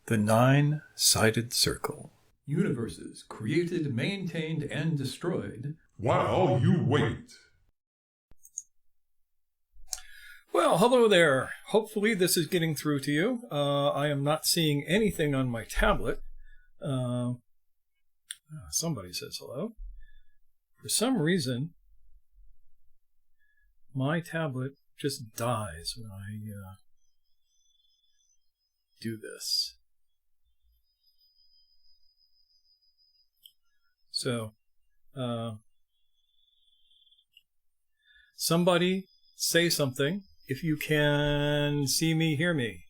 The Nine-Sided Circle. Universes created, maintained, and destroyed while you wait. Well, hello there. Hopefully this is getting through to you. I am not seeing anything on my tablet. Somebody says hello. For some reason, my tablet just dies when I do this. So, somebody say something if you can see me, hear me.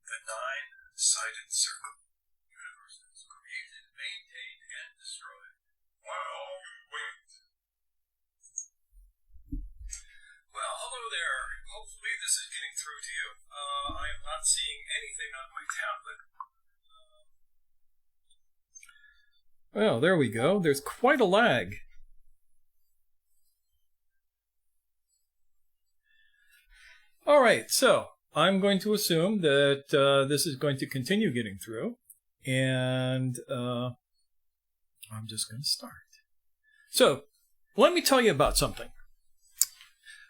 The Nine-Sided Circle. Universes created, maintained, and destroyed while you wait. Well, hello there. Hopefully this is getting through to you. I am not seeing anything on my tablet. Well, there we go. There's quite a lag. All right, so I'm going to assume that this is going to continue getting through, and I'm just going to start. So let me tell you about something.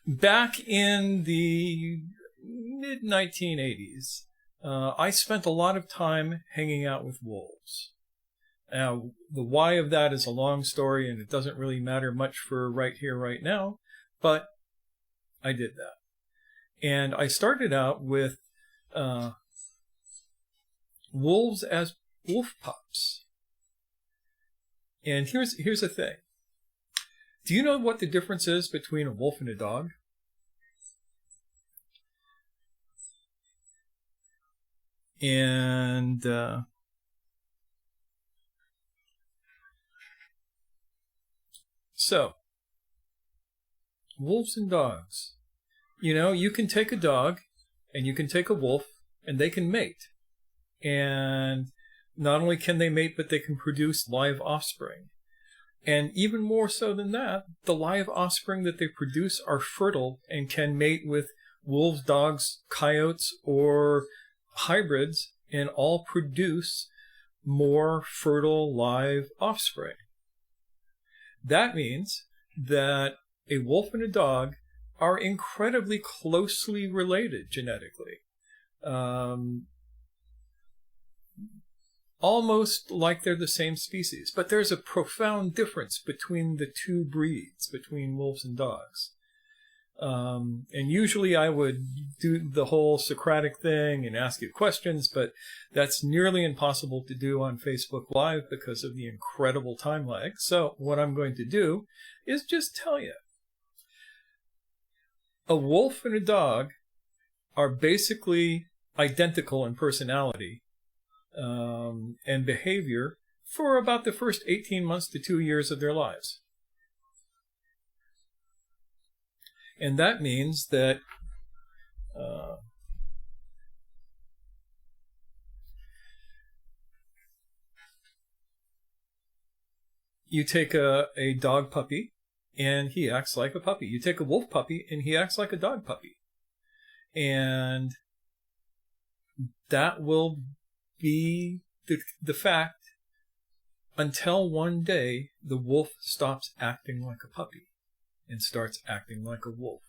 Back in the mid-1980s, I spent a lot of time hanging out with wolves. Now, the why of that is a long story, and it doesn't really matter much for right here, right now, but I did that. And I started out with wolves as wolf pups. And here's the thing. Do you know what the difference is between a wolf and a dog? And so, wolves and dogs. You know, you can take a dog and you can take a wolf and they can mate. And not only can they mate, but they can produce live offspring. And even more so than that, the live offspring that they produce are fertile and can mate with wolves, dogs, coyotes, or hybrids, and all produce more fertile live offspring. That means that a wolf and a dog are incredibly closely related genetically. Almost like they're the same species. But there's a profound difference between the two breeds, between wolves and dogs. And usually I would do the whole Socratic thing and ask you questions, but that's nearly impossible to do on Facebook Live because of the incredible time lag. So what I'm going to do is just tell you. A wolf and a dog are basically identical in personality and behavior for about the first 18 months to 2 years of their lives. And that means that you take a dog puppy, and he acts like a puppy. You take a wolf puppy, and he acts like a dog puppy. And that will be the fact until one day the wolf stops acting like a puppy and starts acting like a wolf.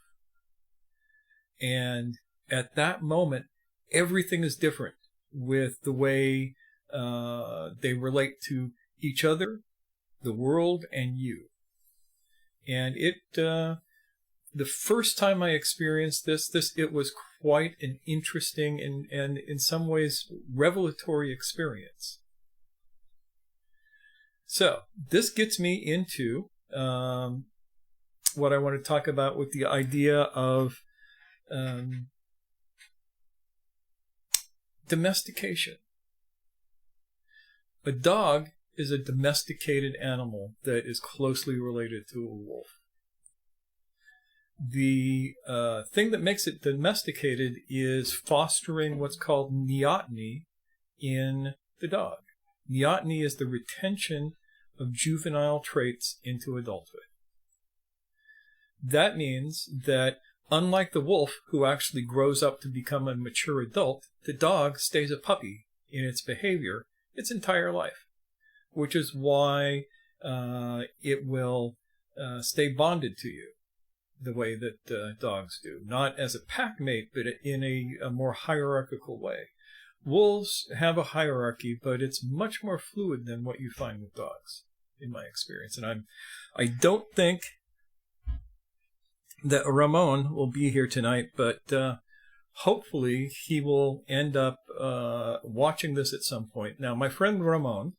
And at that moment, everything is different with the way they relate to each other, the world, and you. And the first time I experienced this, it was quite an interesting and in some ways revelatory experience. So this gets me into what I want to talk about with the idea of domestication. A dog is a domesticated animal that is closely related to a wolf. The thing that makes it domesticated is fostering what's called neoteny in the dog. Neoteny is the retention of juvenile traits into adulthood. That means that unlike the wolf, who actually grows up to become a mature adult, the dog stays a puppy in its behavior its entire life, which is why it will stay bonded to you the way that dogs do, not as a pack mate, but in a more hierarchical way. Wolves have a hierarchy, but it's much more fluid than what you find with dogs, in my experience. And I don't think that Ramon will be here tonight, but hopefully he will end up watching this at some point. Now, my friend Ramon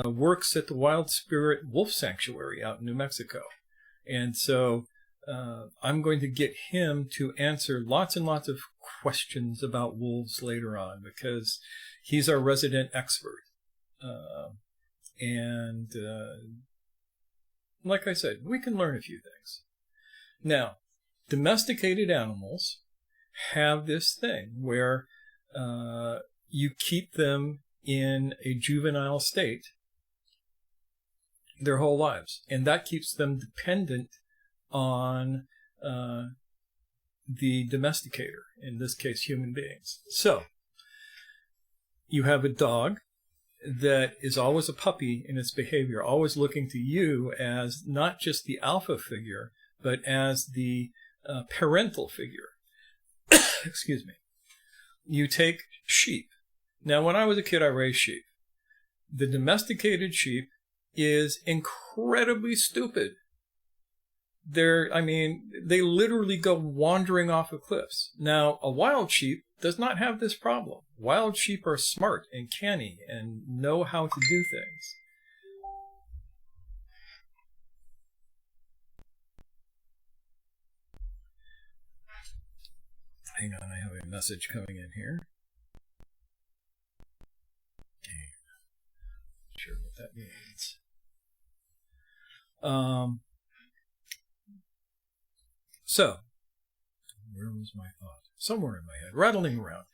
works at the Wild Spirit Wolf Sanctuary out in New Mexico. And so I'm going to get him to answer lots and lots of questions about wolves later on, because he's our resident expert. And like I said, we can learn a few things. Now, domesticated animals have this thing where you keep them in a juvenile state their whole lives, and that keeps them dependent on the domesticator, in this case human beings. So you have a dog that is always a puppy in its behavior, always looking to you as not just the alpha figure, but as the parental figure. Excuse me. You take sheep. Now, when I was a kid, I raised sheep. The domesticated sheep is incredibly stupid. They literally go wandering off of cliffs. Now, a wild sheep does not have this problem. Wild sheep are smart and canny and know how to do things. Hang on, I have a message coming in here. Okay. Not sure what that means. So, where was my thought? Somewhere in my head, rattling around.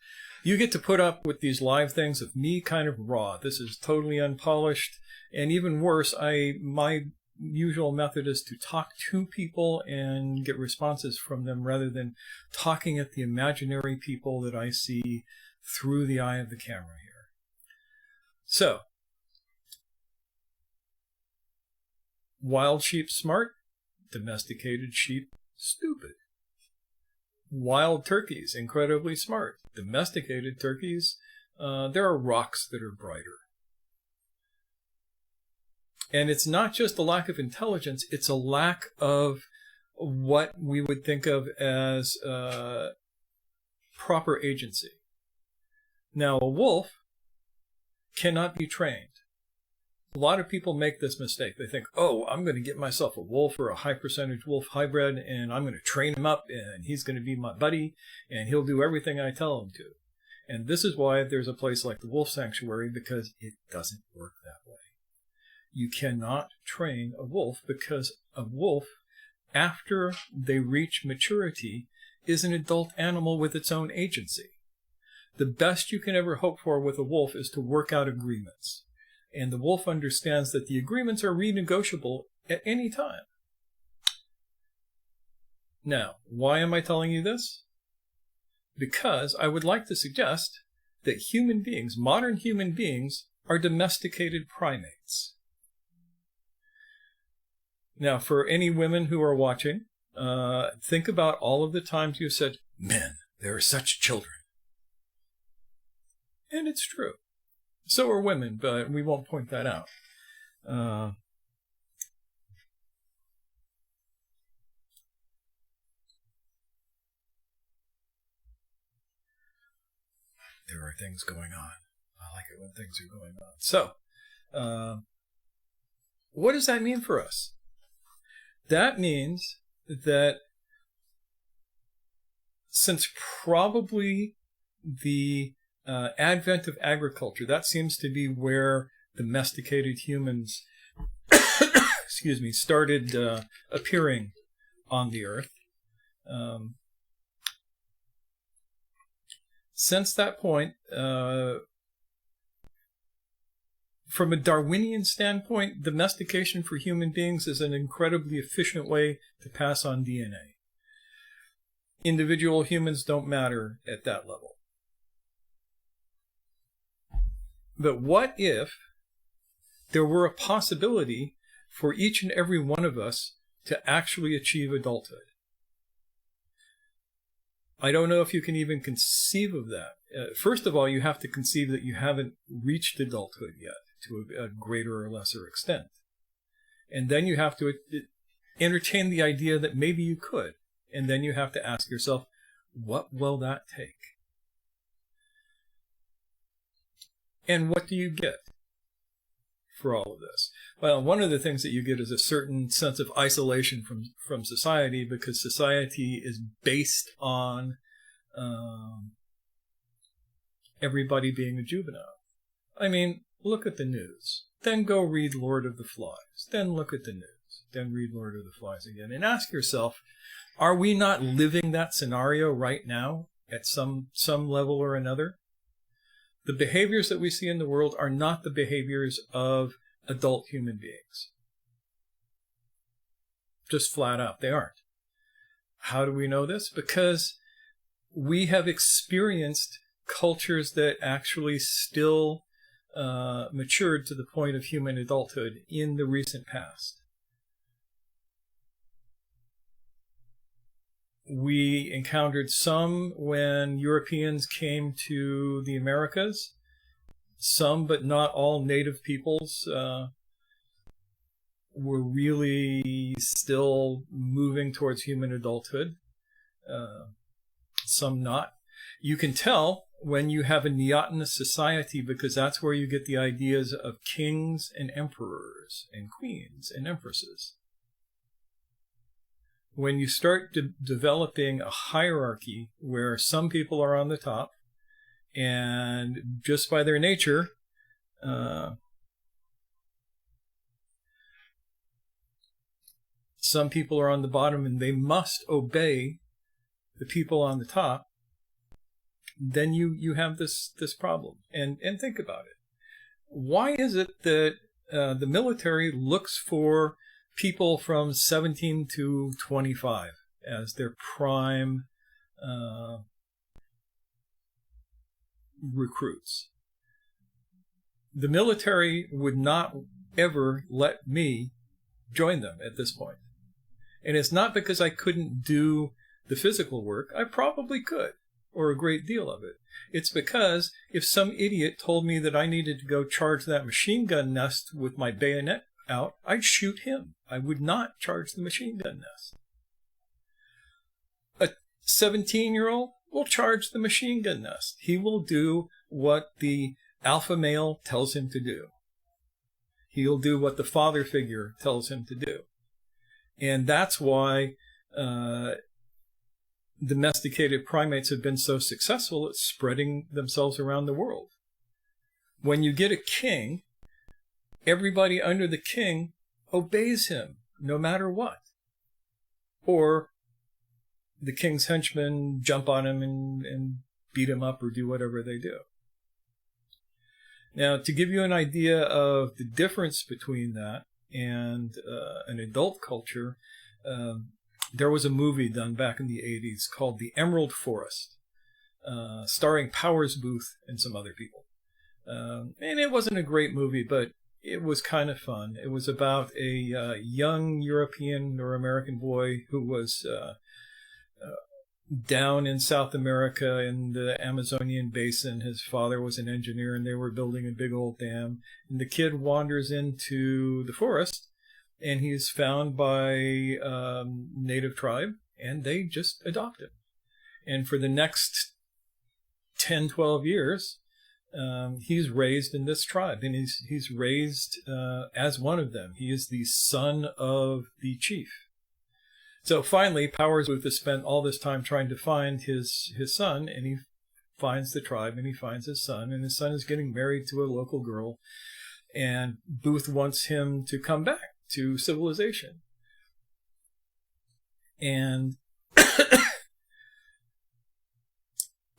You get to put up with these live things of me kind of raw. This is totally unpolished. And even worse, my usual method is to talk to people and get responses from them rather than talking at the imaginary people that I see through the eye of the camera here. So, wild sheep smart, domesticated sheep stupid. Wild turkeys incredibly smart, domesticated turkeys, there are rocks that are brighter. And it's not just a lack of intelligence, it's a lack of what we would think of as proper agency. Now, a wolf cannot be trained. A lot of people make this mistake. They think, oh, I'm going to get myself a wolf or a high percentage wolf hybrid, and I'm going to train him up, and he's going to be my buddy, and he'll do everything I tell him to. And this is why there's a place like the Wolf Sanctuary, because it doesn't work that way. You cannot train a wolf, because a wolf, after they reach maturity, is an adult animal with its own agency. The best you can ever hope for with a wolf is to work out agreements. And the wolf understands that the agreements are renegotiable at any time. Now, why am I telling you this? Because I would like to suggest that human beings, modern human beings, are domesticated primates. Now, for any women who are watching, think about all of the times you said, men, they are such children. And it's true. So are women, but we won't point that out. There are things going on. I like it when things are going on. So, what does that mean for us? That means that since probably the advent of agriculture, that seems to be where domesticated humans excuse me, started appearing on the earth. Since that point, from a Darwinian standpoint, domestication for human beings is an incredibly efficient way to pass on DNA. Individual humans don't matter at that level. But what if there were a possibility for each and every one of us to actually achieve adulthood? I don't know if you can even conceive of that. First of all, you have to conceive that you haven't reached adulthood yet to a greater or lesser extent. And then you have to entertain the idea that maybe you could. And then you have to ask yourself, what will that take? And what do you get for all of this? Well, one of the things that you get is a certain sense of isolation from society, because society is based on everybody being a juvenile. I mean, look at the news. Then go read Lord of the Flies. Then look at the news. Then read Lord of the Flies again. And ask yourself, are we not living that scenario right now at some level or another? The behaviors that we see in the world are not the behaviors of adult human beings. Just flat out, they aren't. How do we know this? Because we have experienced cultures that actually still matured to the point of human adulthood in the recent past. We encountered some when Europeans came to the Americas. Some, but not all, native peoples were really still moving towards human adulthood. Some not. You can tell when you have a neotenous society, because that's where you get the ideas of kings and emperors and queens and empresses. When you start developing a hierarchy where some people are on the top, and just by their nature, some people are on the bottom and they must obey the people on the top, then you have this problem. And think about it. Why is it that the military looks for people from 17 to 25 as their prime recruits? The military would not ever let me join them at this point. And it's not because I couldn't do the physical work. I probably could, or a great deal of it. It's because if some idiot told me that I needed to go charge that machine gun nest with my bayonet out, I'd shoot him. I would not charge the machine gun nest. A 17-year-old will charge the machine gun nest. He will do what the alpha male tells him to do. He'll do what the father figure tells him to do. And that's why domesticated primates have been so successful at spreading themselves around the world. When you get a king, everybody under the king obeys him, no matter what. Or the king's henchmen jump on him and beat him up or do whatever they do. Now, to give you an idea of the difference between that and an adult culture, there was a movie done back in the 80s called The Emerald Forest, starring Powers Booth and some other people. And it wasn't a great movie, but it was kind of fun. It was about a young European or American boy who was down in South America in the Amazonian basin. His father was an engineer and they were building a big old dam. And the kid wanders into the forest and he's found by a native tribe and they just adopt him. And for the next 10, 12 years, he's raised in this tribe and he's raised as one of them. He is the son of the chief. So finally, Powers Booth has spent all this time trying to find his son, and he finds the tribe, and he finds his son, and his son is getting married to a local girl, and Booth wants him to come back to civilization. And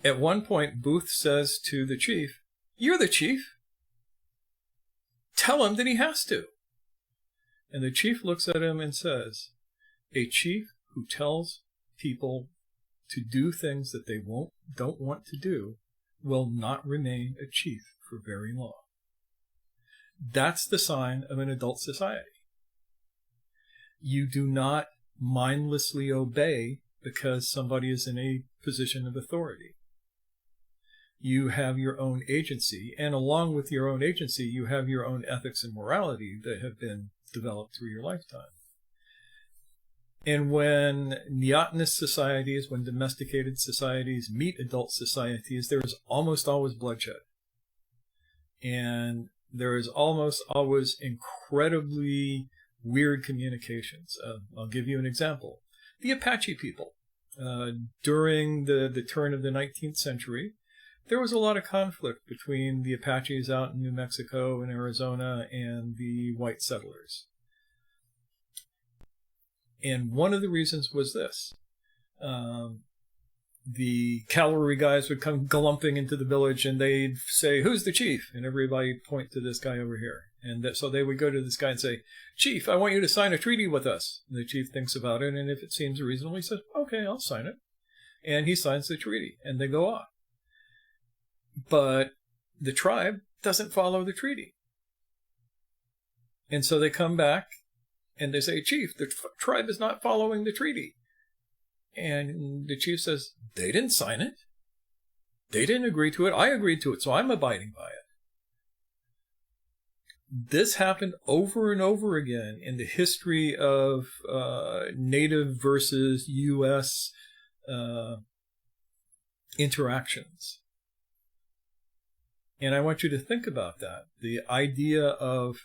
at one point, Booth says to the chief, "You're the chief. Tell him that he has to. And the chief looks at him and says, a chief who tells people to do things that they don't want to do will not remain a chief for very long. That's the sign of an adult society. You do not mindlessly obey because somebody is in a position of authority. You have your own agency, and along with your own agency, you have your own ethics and morality that have been developed through your lifetime. And when neotenous societies, when domesticated societies meet adult societies, there is almost always bloodshed. And there is almost always incredibly weird communications. I'll give you an example. The Apache people, during the turn of the 19th century, there was a lot of conflict between the Apaches out in New Mexico and Arizona and the white settlers. And one of the reasons was this. The cavalry guys would come galloping into the village and they'd say, who's the chief? And everybody point to this guy over here. And so they would go to this guy and say, Chief, I want you to sign a treaty with us. And the chief thinks about it, and if it seems reasonable, he says, okay, I'll sign it. And he signs the treaty, and they go off. But the tribe doesn't follow the treaty. And so they come back and they say, Chief, the tribe is not following the treaty. And the chief says, they didn't sign it. They didn't agree to it. I agreed to it, so I'm abiding by it. This happened over and over again in the history of Native versus U.S. Interactions. And I want you to think about that. The idea of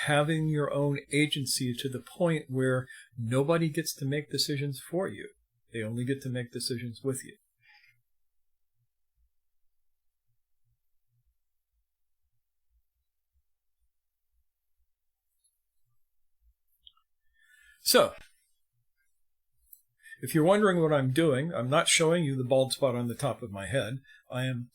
having your own agency to the point where nobody gets to make decisions for you. They only get to make decisions with you. So, if you're wondering what I'm doing, I'm not showing you the bald spot on the top of my head. I am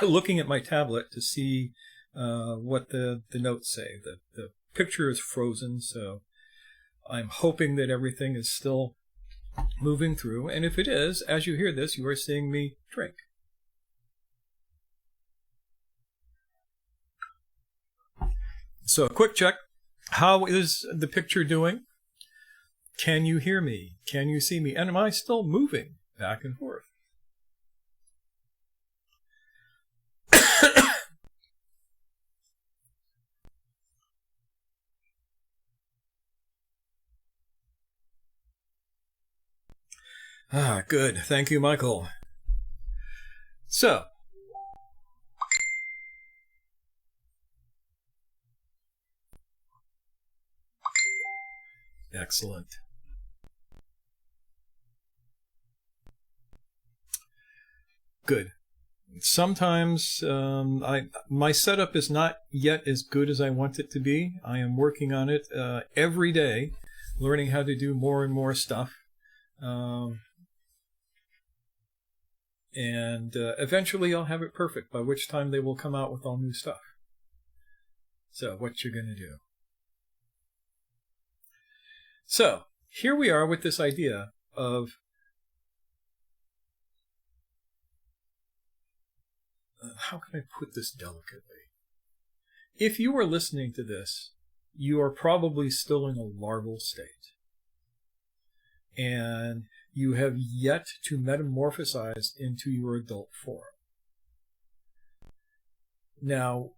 looking at my tablet to see what the notes say. The picture is frozen, so I'm hoping that everything is still moving through. And if it is, as you hear this, you are seeing me drink. So a quick check. How is the picture doing? Can you hear me? Can you see me? And am I still moving back and forth? Good. Thank you, Michael. So, excellent. Good. Sometimes my setup is not yet as good as I want it to be. I am working on it every day, learning how to do more and more stuff. And eventually I'll have it perfect, by which time they will come out with all new stuff. So what you're going to do. So here we are with this idea of how can I put this delicately? If you are listening to this, you are probably still in a larval state. And you have yet to metamorphosize into your adult form. Now,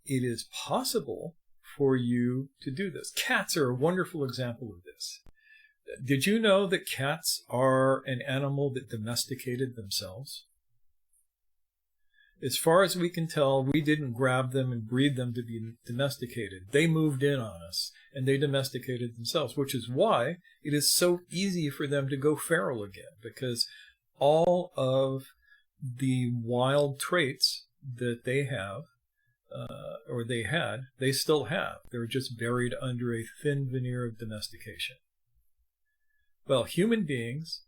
it is possible for you to do this. Cats are a wonderful example of this. Did you know that cats are an animal that domesticated themselves? As far as we can tell, we didn't grab them and breed them to be domesticated. They moved in on us, and they domesticated themselves, which is why it is so easy for them to go feral again, because all of the wild traits that they have, or they had, they still have. They're just buried under a thin veneer of domestication. Well, human beings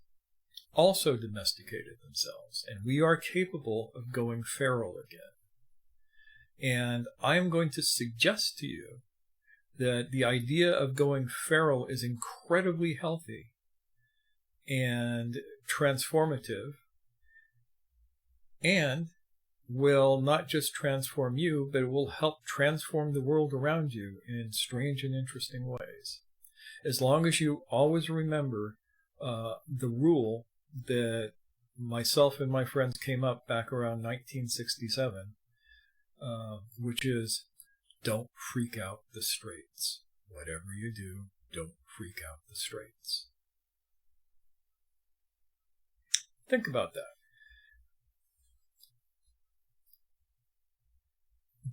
also domesticated themselves, and we are capable of going feral again. And I'm going to suggest to you that the idea of going feral is incredibly healthy and transformative, and will not just transform you, but it will help transform the world around you in strange and interesting ways. As long as you always remember the rule that myself and my friends came up back around 1967, which is, don't freak out the straights. Whatever you do, don't freak out the straights. Think about that.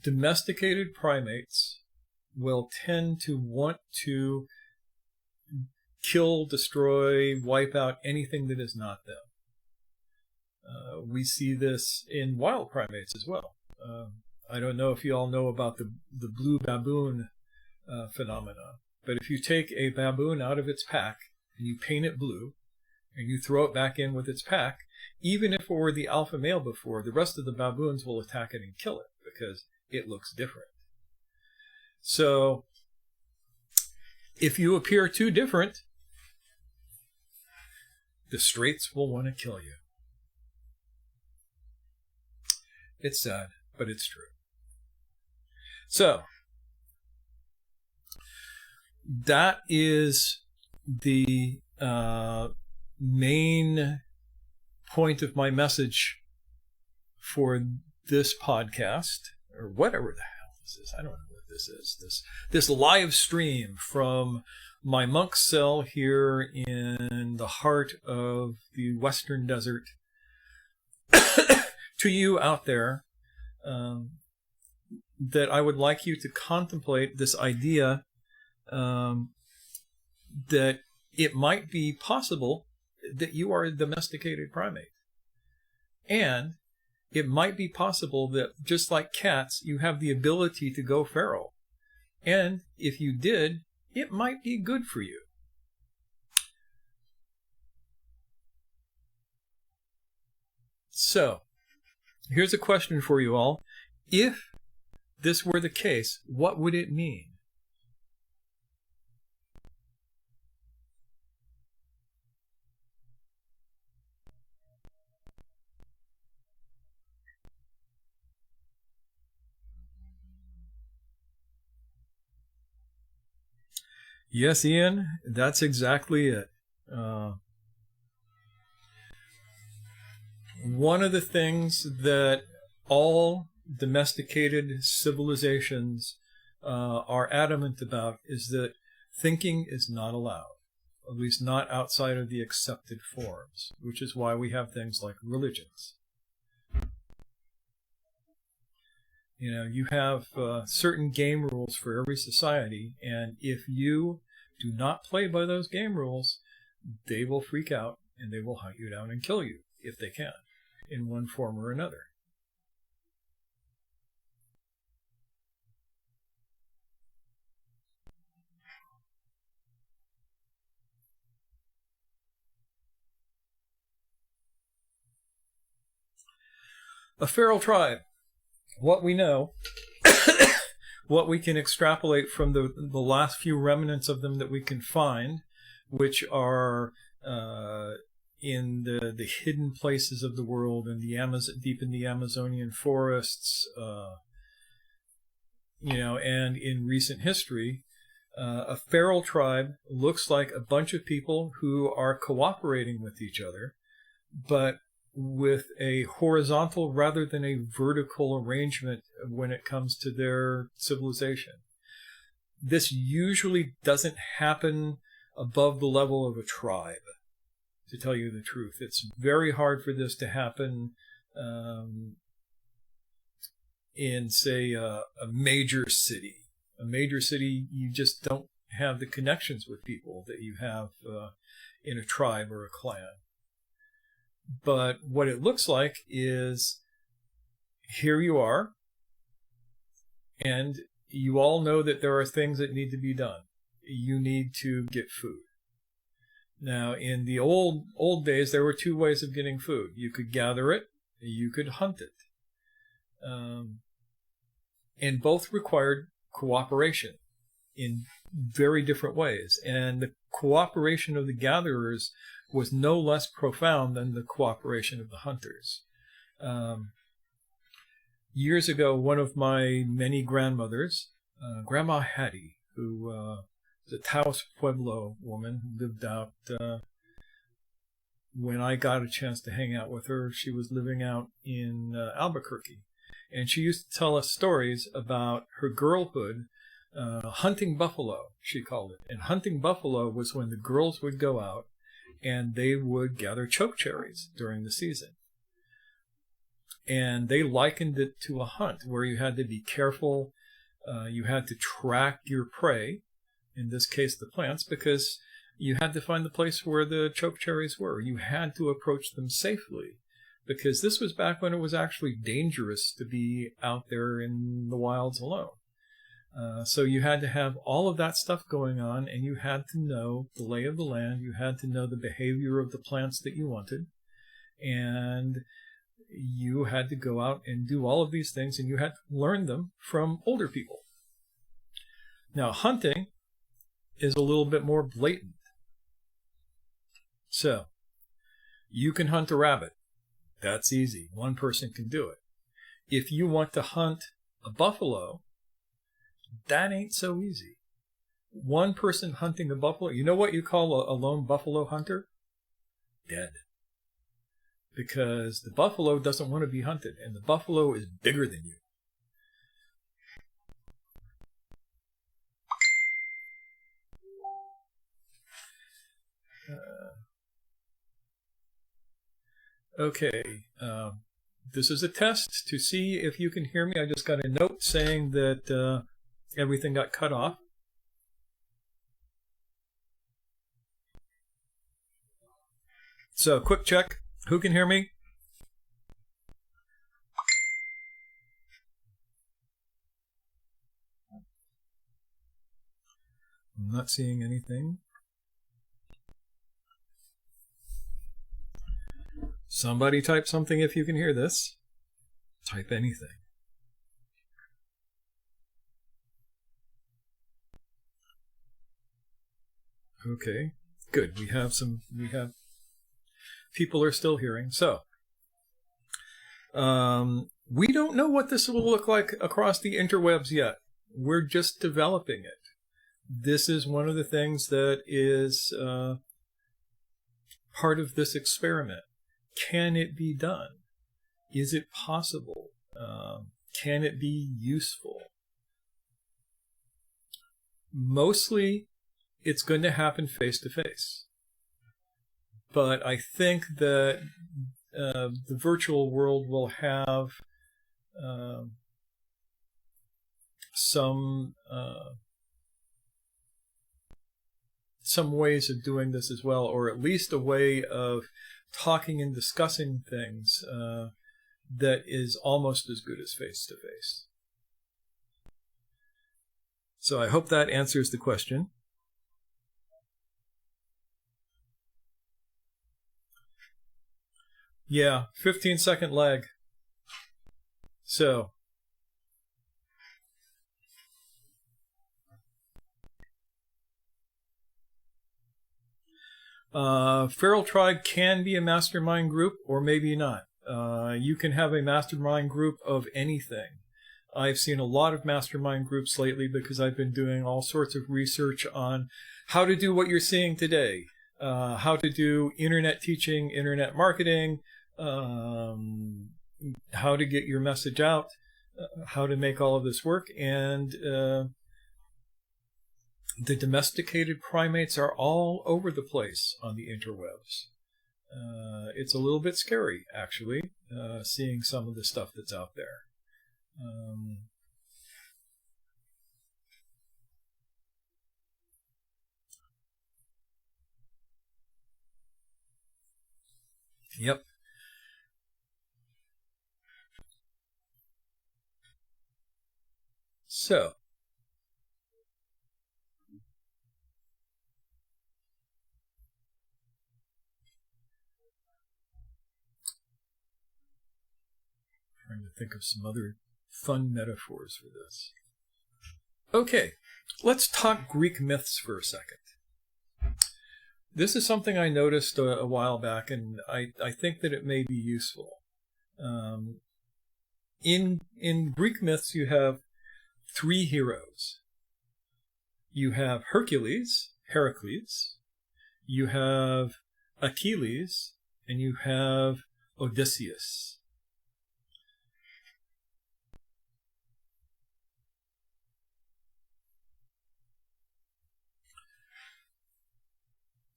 Domesticated primates will tend to want to kill, destroy, wipe out anything that is not them. We see this in wild primates as well. I don't know if you all know about the blue baboon phenomena, but if you take a baboon out of its pack and you paint it blue and you throw it back in with its pack, even if it were the alpha male before, the rest of the baboons will attack it and kill it because it looks different. So if you appear too different, the straights will want to kill you. It's sad, but it's true. So that is the main point of my message for this podcast, or whatever the hell this is. I don't know what this is. This live stream from my monk cell here in the heart of the Western Desert to you out there, that I would like you to contemplate this idea that it might be possible that you are a domesticated primate. And it might be possible that, just like cats, you have the ability to go feral. And if you did, it might be good for you. So, here's a question for you all. If this were the case, what would it mean? Yes, Ian, that's exactly it. One of the things that all domesticated civilizations are adamant about is that thinking is not allowed, at least not outside of the accepted forms, which is why we have things like religions. You know, you have certain game rules for every society, and if you do not play by those game rules, they will freak out and they will hunt you down and kill you, if they can, in one form or another. A feral tribe. What we know, what we can extrapolate from the last few remnants of them that we can find, which are in the hidden places of the world, in the deep in the Amazonian forests, and in recent history, a feral tribe looks like a bunch of people who are cooperating with each other, but with a horizontal rather than a vertical arrangement when it comes to their civilization. This usually doesn't happen above the level of a tribe, to tell you the truth. It's very hard for this to happen in, say, a major city. A major city, you just don't have the connections with people that you have in a tribe or a clan. But what it looks like is, here you are, and you all know that there are things that need to be done. You need to get food. Now, in the old days, there were two ways of getting food. You could gather it, you could hunt it. And both required cooperation in very different ways. And the cooperation of the gatherers was no less profound than the cooperation of the hunters. Years ago, one of my many grandmothers, Grandma Hattie, who was a Taos Pueblo woman who lived out, when I got a chance to hang out with her, she was living out in Albuquerque. And she used to tell us stories about her girlhood hunting buffalo, she called it. And hunting buffalo was when the girls would go out and they would gather chokecherries during the season. And they likened it to a hunt where you had to be careful. You had to track your prey, in this case the plants, because you had to find the place where the chokecherries were. You had to approach them safely, because this was back when it was actually dangerous to be out there in the wilds alone. So you had to have all of that stuff going on, and you had to know the lay of the land. You had to know the behavior of the plants that you wanted, and you had to go out and do all of these things, and you had to learn them from older people. Now, hunting is a little bit more blatant. So, you can hunt a rabbit. That's easy. One person can do it. If you want to hunt a buffalo, that ain't so easy. One person hunting a buffalo, you know what you call a lone buffalo hunter? Dead. Because the buffalo doesn't want to be hunted, and the buffalo is bigger than you. Okay, this is a test to see if you can hear me. I just got a note saying that everything got cut off. So, quick check. Who can hear me? I'm not seeing anything. Somebody type something if you can hear this. Type anything. Okay, good. We have people are still hearing. So, we don't know what this will look like across the interwebs yet. We're just developing it. This is one of the things that is part of this experiment. Can it be done? Is it possible? Can it be useful? Mostly, it's going to happen face to face. But I think that the virtual world will have some ways of doing this as well, or at least a way of talking and discussing things that is almost as good as face to face. So I hope that answers the question. Yeah, 15-second lag. So, Feral Tribe can be a mastermind group, or maybe not. You can have a mastermind group of anything. I've seen a lot of mastermind groups lately because I've been doing all sorts of research on how to do what you're seeing today, how to do internet teaching, internet marketing, how to get your message out, how to make all of this work. And the domesticated primates are all over the place on the interwebs. It's a little bit scary, actually, seeing some of the stuff that's out there. Yep. So, trying to think of some other fun metaphors for this. Okay, let's talk Greek myths for a second. This is something I noticed a while back, and I think that it may be useful. In Greek myths, you have three heroes. You have Hercules, you have Achilles, and you have Odysseus.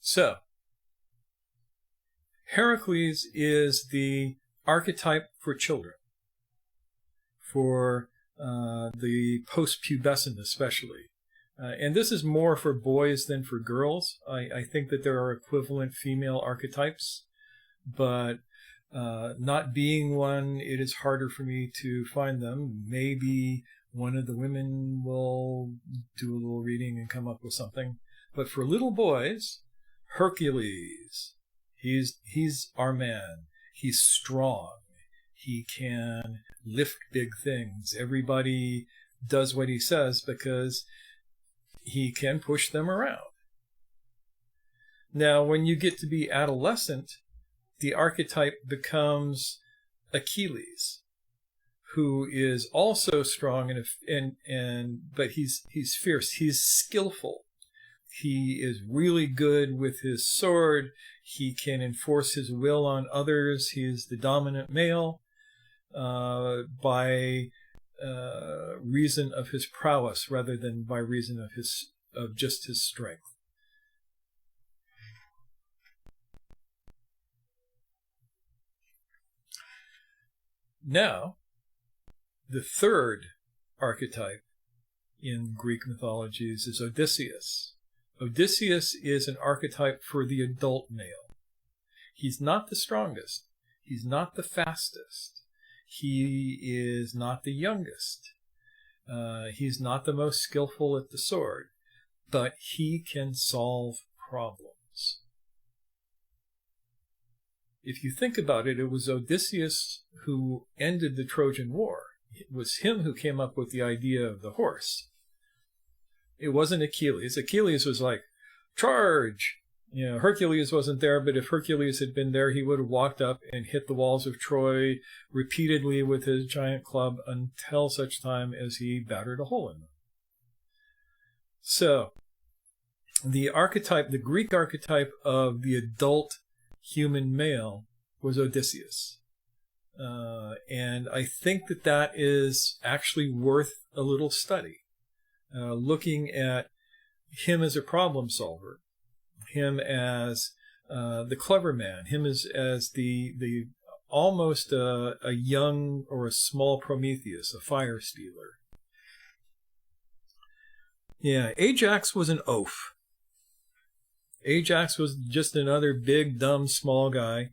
So, Heracles is the archetype for children, for the post-pubescent especially. And this is more for boys than for girls. I think that there are equivalent female archetypes, but not being one, it is harder for me to find them. Maybe one of the women will do a little reading and come up with something. But for little boys, Hercules, he's our man. He's strong. He can lift big things. Everybody does what he says because he can push them around. Now, when you get to be adolescent, the archetype becomes Achilles, who is also strong but he's fierce. He's skillful. He is really good with his sword. He can enforce his will on others. He is the dominant male by reason of his prowess rather than by reason of just his strength. Now, the third archetype in Greek mythologies is Odysseus. Odysseus is an archetype for the adult male. He's not the strongest. He's not the fastest. He is not the youngest. He's not the most skillful at the sword, but he can solve problems. If you think about it, it was Odysseus who ended the Trojan War. It was him who came up with the idea of the horse. It wasn't Achilles. Achilles was like, charge! You know, Hercules wasn't there, but if Hercules had been there, he would have walked up and hit the walls of Troy repeatedly with his giant club until such time as he battered a hole in them. So, the Greek archetype of the adult human male was Odysseus. And I think that is actually worth a little study. Looking at him as a problem solver, him as the clever man, him as the almost a young or a small Prometheus, a fire stealer. Yeah, Ajax was an oaf. Ajax was just another big, dumb, small guy,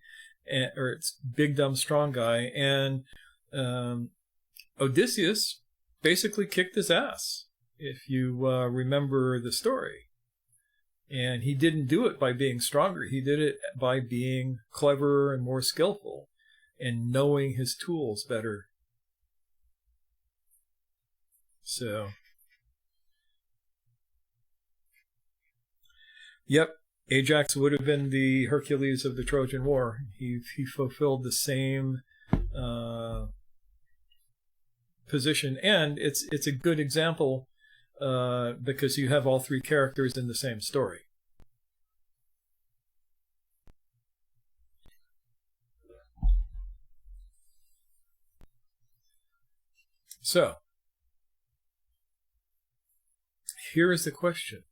or big, dumb, strong guy, and Odysseus basically kicked his ass, if you remember the story. And he didn't do it by being stronger. He did it by being cleverer and more skillful and knowing his tools better. So, yep, Ajax would have been the Hercules of the Trojan War. He fulfilled the same position, and it's a good example because you have all three characters in the same story. So, here is the question.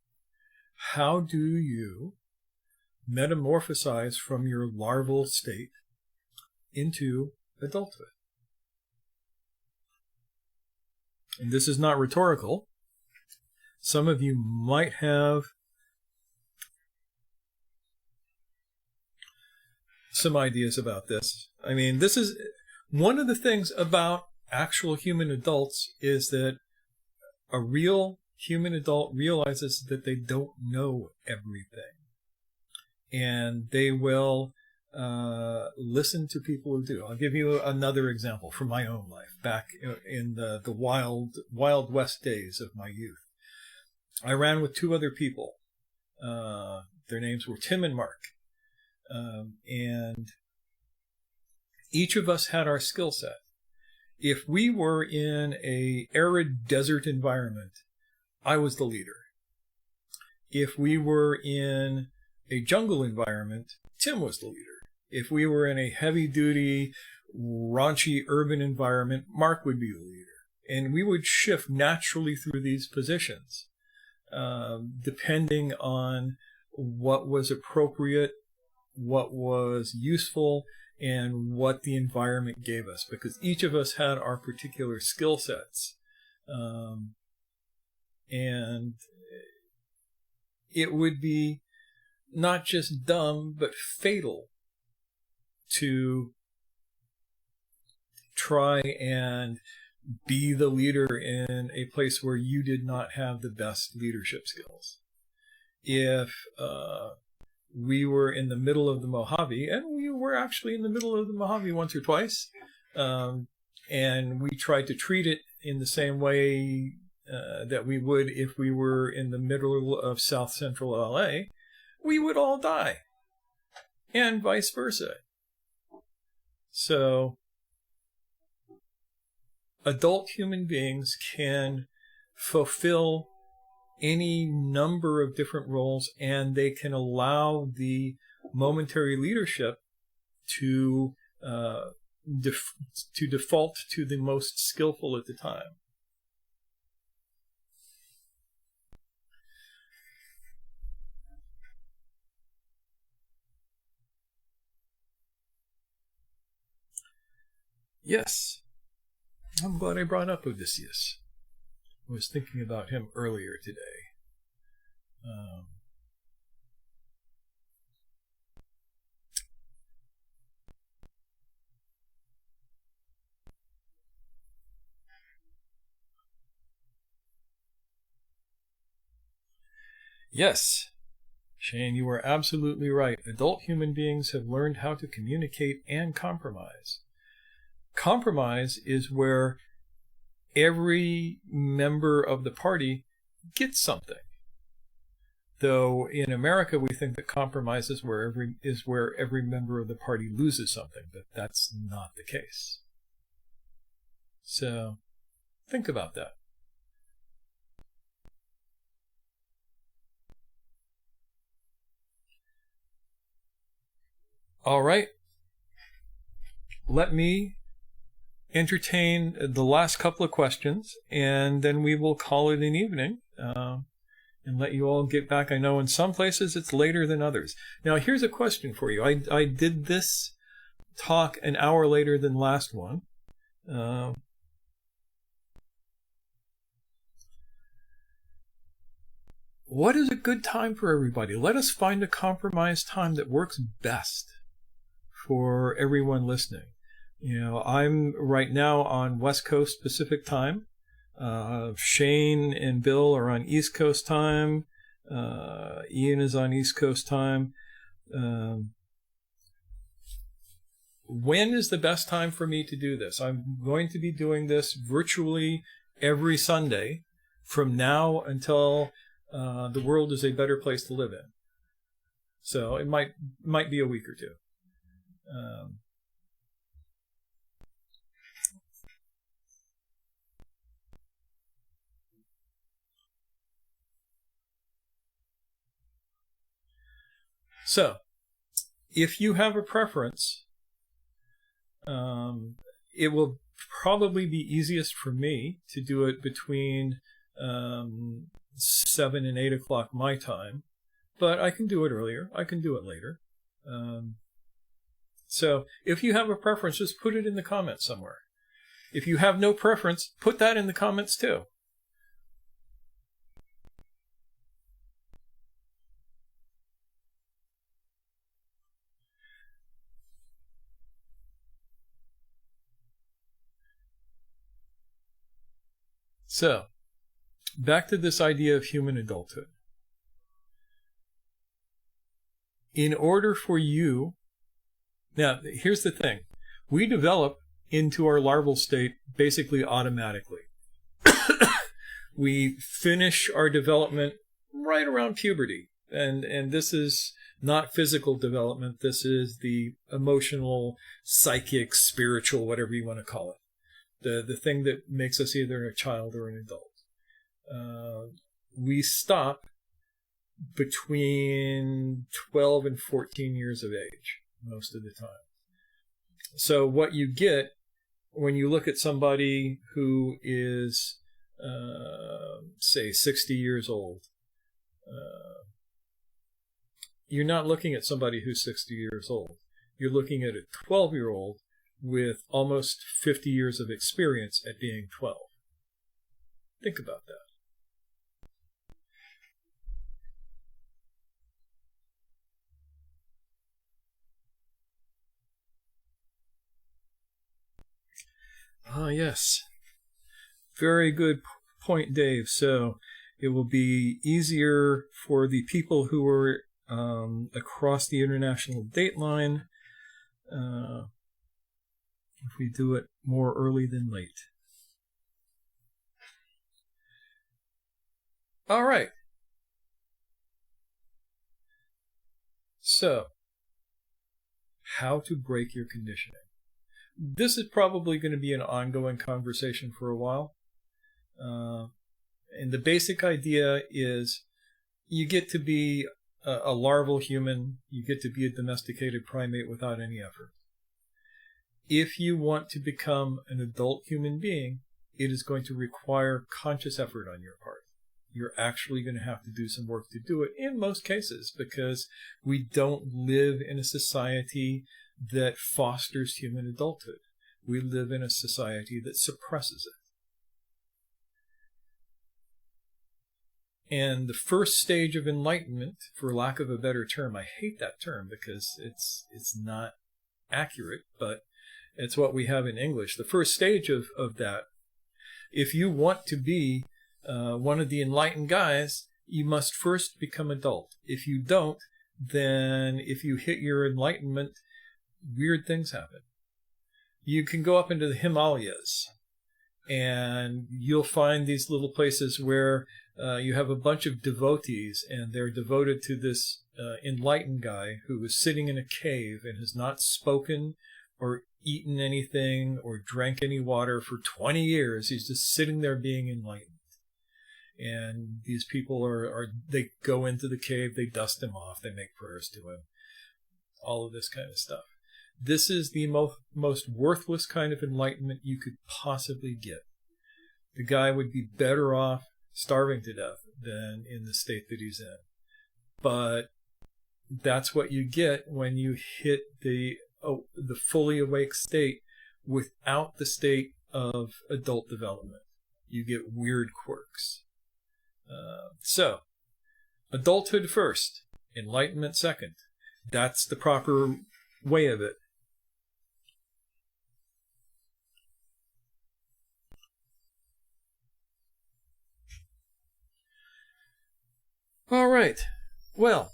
How do you metamorphosize from your larval state into adulthood? And this is not rhetorical. Some of you might have some ideas about this. I mean, this is one of the things about actual human adults, is that a real human adult realizes that they don't know everything. And they will listen to people who do. I'll give you another example from my own life back in the wild west days of my youth. I ran with two other people. Their names were Tim and Mark. And each of us had our skill set. If we were in a arid desert environment, I was the leader. If we were in a jungle environment, Tim was the leader. If we were in a heavy-duty, raunchy urban environment, Mark would be the leader. And we would shift naturally through these positions, depending on what was appropriate, what was useful, and what the environment gave us, because each of us had our particular skill sets. And it would be not just dumb, but fatal to try and be the leader in a place where you did not have the best leadership skills. If we were in the middle of the Mojave, and we were actually in the middle of the Mojave once or twice, and we tried to treat it in the same way that we would if we were in the middle of South Central LA, we would all die, and vice versa. So, adult human beings can fulfill any number of different roles, and they can allow the momentary leadership to default to the most skillful at the time. Yes, I'm glad I brought up Odysseus. I was thinking about him earlier today. Yes, Shane, you are absolutely right. Adult human beings have learned how to communicate and compromise. Compromise is where every member of the party gets something. Though in America we think that compromise is where every member of the party loses something, but that's not the case. So think about that. All right. Let me entertain the last couple of questions, and then we will call it an evening and let you all get back. I know in some places it's later than others. Now, here's a question for you. I did this talk an hour later than last one. What is a good time for everybody? Let us find a compromise time that works best for everyone listening. You know, I'm right now on West Coast Pacific time. Shane and Bill are on East Coast time. Ian is on East Coast time. When is the best time for me to do this? I'm going to be doing this virtually every Sunday from now until the world is a better place to live in. So it might be a week or two. So, if you have a preference, it will probably be easiest for me to do it between 7 and 8 o'clock my time, but I can do it earlier. I can do it later. So, if you have a preference, just put it in the comments somewhere. If you have no preference, put that in the comments too. So, back to this idea of human adulthood. In order for you Now, here's the thing. We develop into our larval state basically automatically. We finish our development right around puberty. And this is not physical development. This is the emotional, psychic, spiritual, whatever you want to call it. The thing that makes us either a child or an adult. We stop between 12 and 14 years of age most of the time. So what you get when you look at somebody who is, say, 60 years old, you're not looking at somebody who's 60 years old. You're looking at a 12-year-old with almost 50 years of experience at being 12. Think about that. Ah, yes. Very good point, Dave. So it will be easier for the people who are across the international date line if we do it more early than late. All right. So, how to break your conditioning. This is probably going to be an ongoing conversation for a while. And the basic idea is you get to be a larval human, you get to be a domesticated primate without any effort. If you want to become an adult human being, it is going to require conscious effort on your part. You're actually going to have to do some work to do it in most cases, because we don't live in a society that fosters human adulthood. We live in a society that suppresses it. And the first stage of enlightenment, for lack of a better term, I hate that term because it's not accurate, but it's what we have in English. The first stage of that, if you want to be one of the enlightened guys, you must first become adult. If you don't, then if you hit your enlightenment, weird things happen. You can go up into the Himalayas and you'll find these little places where you have a bunch of devotees, and they're devoted to this enlightened guy who is sitting in a cave and has not spoken or eaten anything or drank any water for 20 years. He's just sitting there being enlightened. And these people they go into the cave, they dust him off, they make prayers to him, all of this kind of stuff. This is the most worthless kind of enlightenment you could possibly get. The guy would be better off starving to death than in the state that he's in. But that's what you get when you hit the fully awake state without the state of adult development. You get weird quirks. So, adulthood first, enlightenment second. That's the proper way of it. All right. Well,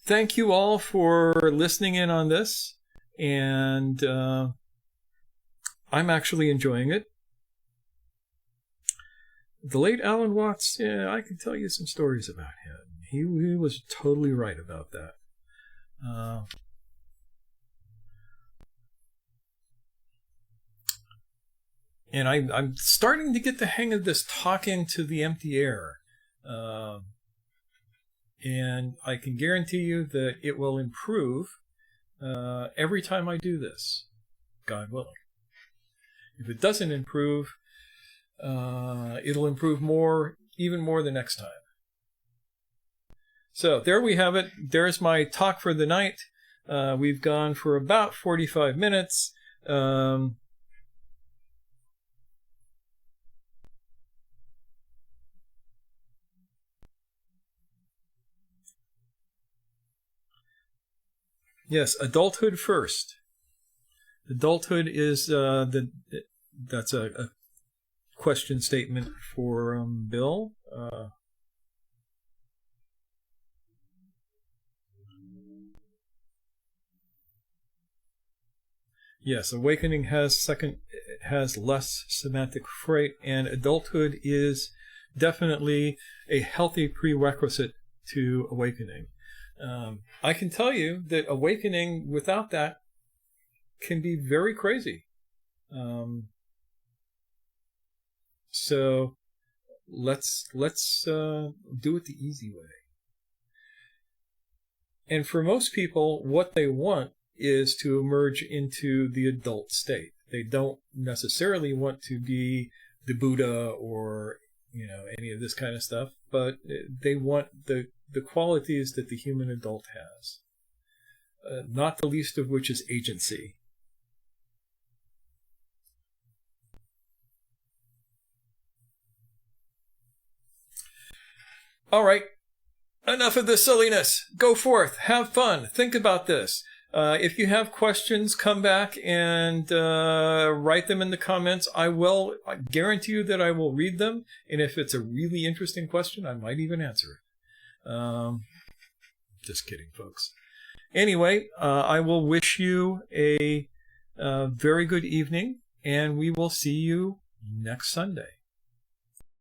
thank you all for listening in on this, and I'm actually enjoying it. The late Alan Watts, yeah, I can tell you some stories about him. He was totally right about that. And I'm starting to get the hang of this talking to the empty air. And I can guarantee you that it will improve every time I do this, God willing. If it doesn't improve, it'll improve even more the next time. So there we have it. There's my talk for the night. We've gone for about 45 minutes. Yes, adulthood first. Adulthood is that's a question statement for Bill. Yes, awakening has less semantic freight, and adulthood is definitely a healthy prerequisite to awakening. I can tell you that awakening without that can be very crazy. So let's do it the easy way. And for most people, what they want is to emerge into the adult state. They don't necessarily want to be the Buddha or, any of this kind of stuff, but they want the qualities that the human adult has, not the least of which is agency. All right. Enough of this silliness. Go forth. Have fun. Think about this. If you have questions, come back and write them in the comments. I guarantee you that I will read them. And if it's a really interesting question, I might even answer it. Just kidding, folks. Anyway, I will wish you a very good evening, and we will see you next Sunday.